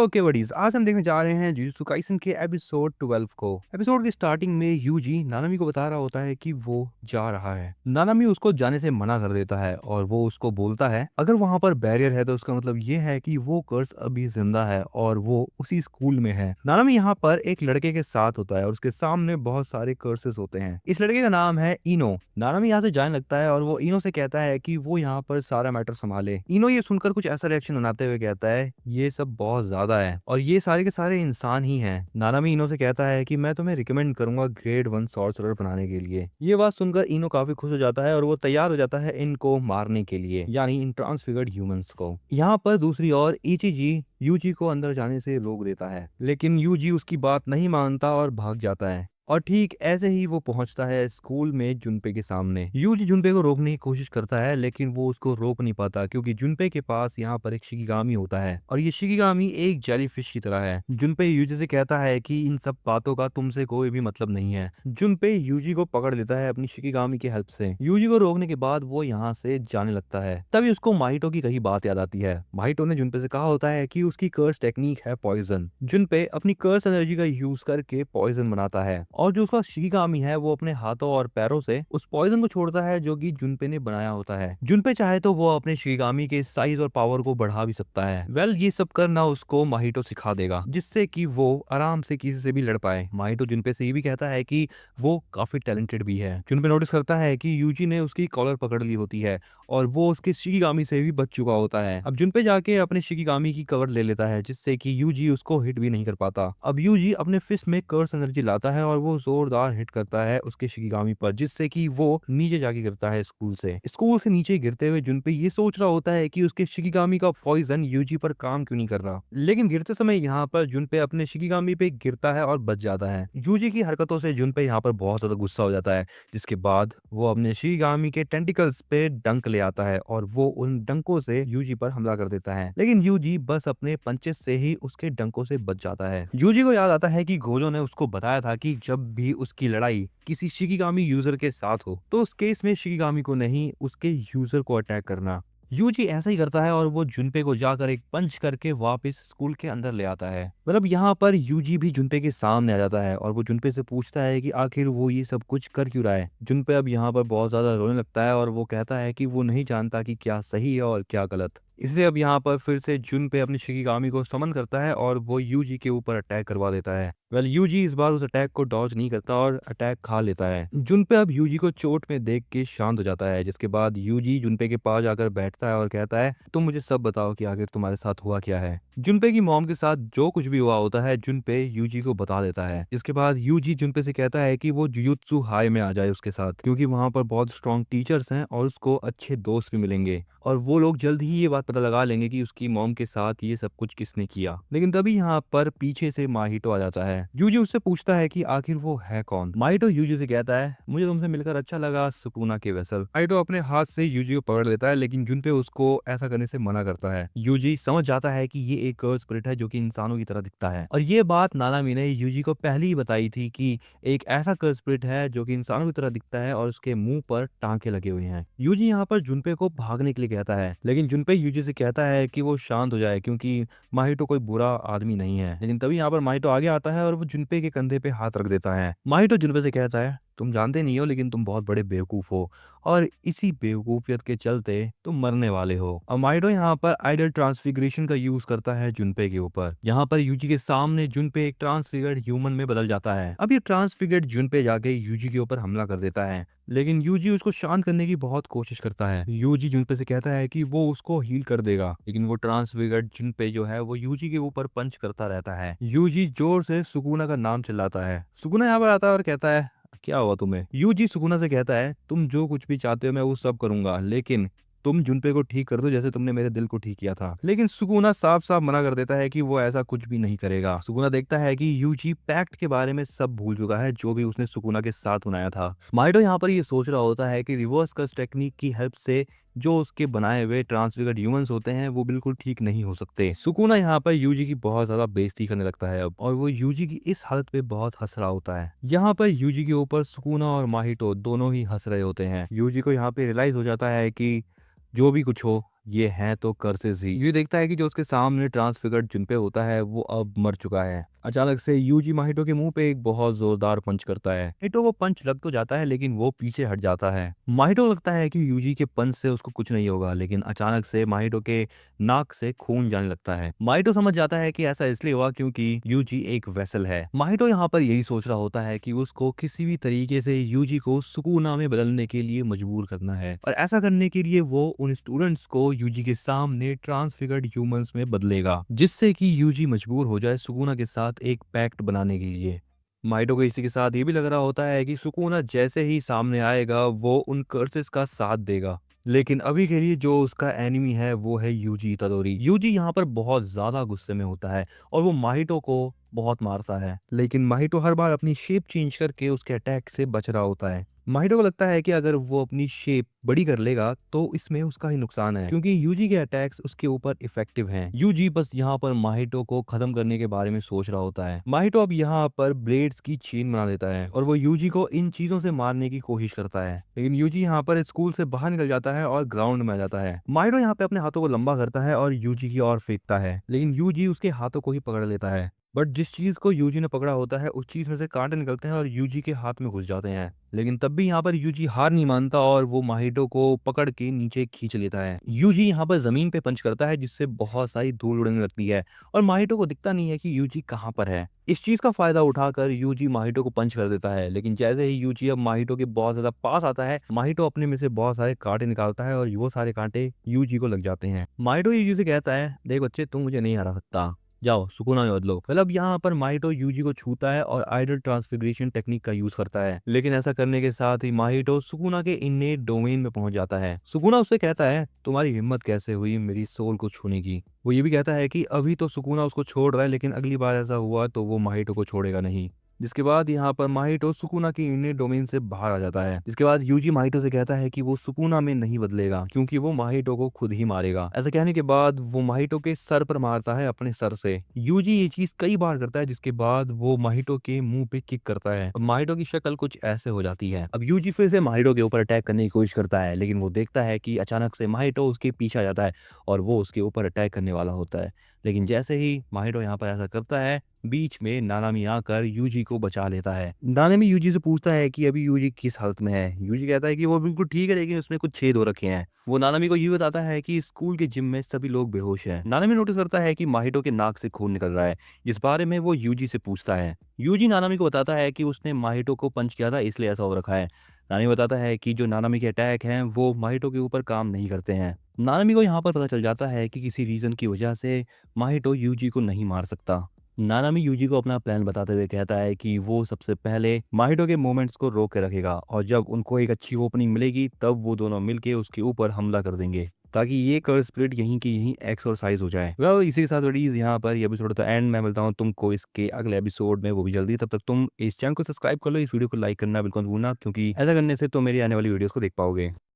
Okay buddies, आज हम देखने जा रहे हैं जुजुत्सु काइसन के एपिसोड 12 को। एपिसोड की स्टार्टिंग में यूजी नानामी को बता रहा होता है कि वो जा रहा है। नानामी उसको जाने से मना कर देता है और वो उसको बोलता है अगर वहां पर बैरियर है तो उसका मतलब ये है कि वो कर्स अभी जिंदा है और वो उसी स्कूल में है। नानामी यहाँ पर एक लड़के के साथ होता है और उसके सामने बहुत सारे कर्सेस होते हैं। इस लड़के का नाम है इनो। नानामी यहाँ से जाने लगता है और वो इनो से कहता है कि वो यहाँ पर सारा मैटर संभाले। इनो ये सुनकर कुछ ऐसा रिएक्शन बनाते हुए कहता है ये सब बहुत ज्यादा है और ये सारे के सारे इंसान ही हैं। नानामी इनो से कहता है कि मैं तुम्हें रिकमेंड करूंगा ग्रेड 1 सॉर्सरर बनाने के लिए। ये बात सुनकर इनो काफी खुश हो जाता है और वो तैयार हो जाता है इनको मारने के लिए, यानी इन ट्रांसफिगर्ड ह्यूमंस को। यहाँ पर दूसरी ओर इचिजी यूजी को अंदर जाने से रोक देता है, लेकिन यूजी उसकी बात नहीं मानता और भाग जाता है। और ठीक ऐसे ही वो पहुंचता है स्कूल में जुनपे के सामने। यूजी जुनपे को रोकने की कोशिश करता है लेकिन वो उसको रोक नहीं पाता क्योंकि जुनपे के पास यहाँ पर एक शिकिगामी होता है और ये शिकिगामी एक जेलीफिश की तरह है। जुनपे यूजी से कहता है कि इन सब बातों का तुमसे कोई भी मतलब नहीं है। जुनपे यूजी को पकड़ लेता है अपनी शिकिगामी की हेल्प से। यूजी को रोकने के बाद वो यहाँ से जाने लगता है। तभी उसको माहितो की कही बात याद आती है। माहितो ने जुनपे से कहा होता है कि उसकी कर्स टेक्निक है पॉइजन। जुनपे अपनी कर्स एनर्जी का यूज करके पॉइजन बनाता है और जो उसका शिकिगामी है वो अपने हाथों और पैरों से उस पॉइजन को छोड़ता है जो कि जुनपे ने बनाया होता है। जुनपे चाहे तो वो अपने शिकिगामी के साइज और पावर को बढ़ा भी सकता है। ये सब करना उसको माहितो सिखा देगा जिससे कि वो आराम से किसी से भी लड़ पाए। माहितो जुनपे से ये भी कहता है कि वो काफी टैलेंटेड भी है। जुनपे नोटिस करता है कि यूजी ने उसकी कॉलर पकड़ ली होती है और वो उसके शिकिगामी से भी बच चुका होता है। अब जुनपे जाके अपने शिकिगामी की कवर ले लेता है जिससे कि यूजी उसको हिट भी नहीं कर पाता। अब यूजी अपने फिस्ट में कर्स एनर्जी लाता है और वो जोरदार हिट करता है उसके शिकिगामी पर जिससे कि वो नीचे जाके गिरता है स्कूल से नीचे गिरते हुए जुनपे ये सोच रहा होता है कि उसके शिकिगामी का पॉइजन यूजी पर काम क्यों नहीं कर रहा। लेकिन गिरते समय यहाँ पर जुनपे अपने शिकिगामी पे गिरता है और बच जाता है। यूजी की हरकतों से जुनपे यहाँ पर बहुत ज्यादा गुस्सा हो जाता है जिसके बाद वो अपने शिकिगामी के टेंटिकल्स पे डंक ले आता है और वो उन डंकों से यूजी पर हमला कर देता है। लेकिन यूजी बस अपने पंचेस से ही उसके डंकों से बच जाता है। यूजी को याद आता है कि गोजो ने उसको बताया था कि जब भी उसकी लड़ाई किसी शिकिगामी यूजर के साथ हो तो उस केस में शिकिगामी को नहीं उसके यूजर को अटैक करना। यूजी ऐसा ही करता है और वो जुनपे को जाकर एक पंच करके वापस स्कूल के अंदर ले आता है। मतलब यहाँ पर यूजी भी जुनपे के सामने आ जाता है और वो जुनपे से पूछता है कि आखिर वो ये सब कुछ कर क्यों रहा है। जुनपे अब यहाँ पर बहुत ज्यादा रोने लगता है और वो कहता है कि वो नहीं जानता कि क्या सही है और क्या गलत। इसलिए अब यहाँ पर फिर से जुनपे अपनी शिकिगामी को समन करता है और वो यूजी के ऊपर अटैक करवा देता है। यूजी इस बार उस अटैक को डॉज नहीं करता और अटैक खा लेता है। जुनपे अब यूजी को चोट में देख के शांत हो जाता है जिसके बाद यूजी जुनपे के पास जाकर बैठता है और कहता है तुम मुझे सब बताओ कि आखिर तुम्हारे साथ हुआ क्या है। जुनपे की मॉम के साथ जो कुछ भी हुआ होता है जुनपे यूजी को बता देता है। इसके बाद यूजी जुनपे से कहता है कि वो जुजुत्सु हाई में आ जाए उसके साथ क्योंकि वहां पर बहुत स्ट्रॉन्ग टीचर्स हैं और उसको अच्छे दोस्त भी मिलेंगे और वो लोग जल्द ही ये बात पता लगा लेंगे कि उसकी मॉम के साथ ये सब कुछ किसने किया। लेकिन तभी यहाँ पर पीछे से माहितो आ जाता है। यूजी उससे पूछता है कि आखिर वो है कौन। माहितो यूजी से कहता है मुझे तुमसे मिलकर अच्छा लगा सुकुना के वेसल। माहितो अपने हाथ से यूजी को पकड़ लेता है लेकिन जुनपे उसको ऐसा करने से मना करता है। यूजी समझ जाता है कि ये एक कर्स स्पिरिट है जो कि इंसानों की तरह दिखता है और ये बात नानामी ने यूजी को पहले ही बताई थी कि एक ऐसा कर्स स्पिरिट है जो कि इंसानों की तरह दिखता है और उसके मुंह पर टांके लगे हुए हैं। यूजी यहाँ पर जुनपे को भागने के लिए कहता है लेकिन जुनपे यूजी से कहता है कि वो शांत हो जाए क्योंकि माहितो कोई बुरा आदमी नहीं है। लेकिन तभी यहाँ पर माहितो आगे आता है और वो जुनपे के कंधे पे हाथ रख देता है। माहितो जुनपे से कहता है तुम जानते नहीं हो लेकिन तुम बहुत बड़े बेवकूफ हो और इसी बेवकूफियत के चलते तुम मरने वाले हो। और माइडो यहाँ पर आइडल ट्रांसफिगरेशन का यूज करता है जुनपे के ऊपर। यहाँ पर यूजी के सामने जुनपे एक ट्रांसफिगर्ड ह्यूमन में बदल जाता है। अब ये ट्रांसफिगर्ड जुनपे जाके यूजी के ऊपर हमला कर देता है लेकिन यूजी उसको शांत करने की बहुत कोशिश करता है। यूजी जुनपे से कहता है कि वो उसको हील कर देगा लेकिन वो ट्रांसफिगर्ड जुनपे जो है वो यूजी के ऊपर पंच करता रहता है। यूजी जोर से सुकुना का नाम चिल्लाता है। सुकुना यहाँ पर आता है और कहता है क्या हुआ तुम्हें। यूजी सुकुना से कहता है तुम जो कुछ भी चाहते हो मैं वो सब करूंगा लेकिन तुम जुनपे को ठीक कर दो जैसे तुमने मेरे दिल को ठीक किया था। लेकिन सुकुना साफ साफ मना कर देता है कि वो ऐसा कुछ भी नहीं करेगा। सुकुना देखता है कि यूजी पैक्ट के बारे में सब भूल चुका है जो भी उसने सुकुना के साथ बनाया था। माइडो यहाँ पर ये सोच रहा होता है कि रिवर्स कर्स टेक्निक की हेल्प से जो उसके बनाए हुए ट्रांसफिगर्ड ह्यूमंस होते हैं वो बिल्कुल ठीक नहीं हो सकते। सुकुना यहाँ पर यूजी की बहुत ज्यादा बेइज्जती करने लगता है अब और वो यूजी की इस हालत पे बहुत हंस रहा होता है। यहाँ पर यूजी के ऊपर सुकुना और माहितो दोनों ही हंस रहे होते हैं। यूजी को यहाँ पे रियलाइज हो जाता है कि जो भी कुछ हो ये हैं तो कर्सेस ही। यूजी देखता है कि जो उसके सामने ट्रांसफिगर्ड जुनपे होता है वो अब मर चुका है। अचानक से यूजी माहितो के मुंह पे एक बहुत जोरदार पंच करता है। माहितो वो पंच लग तो जाता है लेकिन वो पीछे हट जाता है। माहितो लगता है कि यूजी के पंच से उसको कुछ नहीं होगा, लेकिन अचानक से माहितो के नाक से खून जाने लगता है। माहितो समझ जाता है कि ऐसा इसलिए हुआ क्योंकि यूजी एक वेसल है। माहितो यहाँ पर यही सोच रहा होता है कि उसको किसी भी तरीके से यूजी को सुकुना में बदलने के लिए मजबूर करना है, और ऐसा करने के लिए वो उन स्टूडेंट्स को यूजी के सामने ट्रांसफिगर्ड ह्यूमंस में बदलेगा, जिससे कि यूजी मजबूर हो जाए सुकुना के साथ एक पैक्ट बनाने के लिए। माइटो को इसी के साथ ये भी लग रहा होता है कि सुकुना जैसे ही सामने आएगा वो उन कर्सेस का साथ देगा, लेकिन अभी के लिए जो उसका एनिमी है वो है यूजी इतादोरी। यूजी यहाँ पर बहुत ज्यादा गुस्से में होता है और वो माहितो को बहुत मारता है, लेकिन माहितो हर बार अपनी शेप चेंज करके उसके अटैक से बच रहा होता है। माहितो को लगता है कि अगर वो अपनी शेप बड़ी कर लेगा तो इसमें उसका ही नुकसान है, क्योंकि यूजी के अटैक्स उसके ऊपर इफेक्टिव हैं। यूजी बस यहाँ पर माहितो को खत्म करने के बारे में सोच रहा होता है। माहितो अब यहाँ पर ब्लेड्स की चेन बना लेता है और वो यूजी को इन चीजों से मारने की कोशिश करता है, लेकिन यूजी यहाँ पर स्कूल से बाहर निकल जाता है और ग्राउंड में आ जाता है। माहितो यहाँ पे अपने हाथों को लंबा करता है और यूजी की ओर फेंकता है, लेकिन यूजी उसके हाथों को ही पकड़ लेता है। बट जिस चीज को यूजी ने पकड़ा होता है उस चीज में से कांटे निकलते हैं और यूजी के हाथ में घुस जाते हैं, लेकिन तब भी यहाँ पर यूजी हार नहीं मानता और वो माहितो को पकड़ के नीचे खींच लेता है। यूजी यहाँ पर जमीन पे पंच करता है जिससे बहुत सारी धूल उड़ने लगती है और माहितो को दिखता नहीं है कि यूजी कहाँ पर है। इस चीज का फायदा उठाकर यूजी माहितो को पंच कर देता है, लेकिन जैसे ही यूजी अब माहितो के बहुत ज्यादा पास आता है, माहितो अपने में से बहुत सारे कांटे निकालता है और वो सारे कांटे यूजी को लग जाते हैं। माहितो यूजी से कहता है, देख बच्चे, तुम मुझे नहीं हरा सकता, जाओ सुकुना में बदलो। मतलब यहाँ पर माहितो यूजी को छूता है और आइडल ट्रांसफिग्रेशन टेक्निक का यूज करता है, लेकिन ऐसा करने के साथ ही माहितो सुकुना के इन्नेट डोमेन में पहुंच जाता है। सुकुना उससे कहता है, तुम्हारी हिम्मत कैसे हुई मेरी सोल को छूने की। वो ये भी कहता है कि अभी तो सुकुना उसको छोड़ रहा है, लेकिन अगली बार ऐसा हुआ तो वो माहितो को छोड़ेगा नहीं। जिसके बाद यहाँ पर माहितो सुकुना के इन्हें डोमेन से बाहर आ जाता है। इसके बाद यूजी माहितो से कहता है कि वो सुकुना में नहीं बदलेगा क्योंकि वो माहितो को खुद ही मारेगा। ऐसा कहने के बाद वो माहितो के सर पर मारता है अपने सर से। यूजी ये चीज कई बार करता है, जिसके बाद वो माहितो के मुंह पे किक करता है। अब माहितो की शक्ल कुछ ऐसे हो जाती है। अब यूजी फिर से माहितो के ऊपर अटैक करने की कोशिश करता है, लेकिन वो देखता है कि अचानक से माहितो उसके पीछे आ जाता है और वो उसके ऊपर अटैक करने वाला होता है। लेकिन जैसे ही माहितो यहाँ पर ऐसा करता है, बीच में नानामी आकर यूजी को बचा लेता है। नानामी यूजी से पूछता है कि अभी यूजी किस हालत में है। यूजी कहता है कि वो बिल्कुल ठीक है, लेकिन उसमें कुछ छेद हो रखे हैं। वो नानामी को ये बताता है कि स्कूल के जिम में सभी लोग बेहोश हैं। नानामी नोटिस करता है कि माहितो के नाक से खून निकल रहा है, जिस बारे में वो यूजी से पूछता है। यूजी नानामी को बताता है कि उसने माहितो को पंच किया था, इसलिए ऐसा हो रखा है। नानामी बताता है कि जो नानामी के अटैक हैं वो माहितो के ऊपर काम नहीं करते हैं। नानामी को यहाँ पर पता चल जाता है कि किसी रीजन की वजह से माहितो यूजी को नहीं मार सकता। नानामी यूजी को अपना प्लान बताते हुए कहता है कि वो सबसे पहले माहितो के मूवमेंट्स को रोक के रखेगा और जब उनको एक अच्छी ओपनिंग मिलेगी तब वो दोनों मिलके उसके ऊपर हमला कर देंगे, ताकि ये कर्स स्प्लिट यहीं की यहीं एक्सरसाइज हो जाए। इसी के साथ बड़ीज यहाँ पर ये एपिसोड तो एंड मैं मिलता हूँ तुमको इसके अगले एपिसोड में, वो भी जल्दी। तब तक तुम इस चैनल को सब्सक्राइब कर लो, इस वीडियो को लाइक करना बिल्कुल भूलना, क्योंकि ऐसा करने से तुम मेरी आने वाली वीडियोस को देख पाओगे।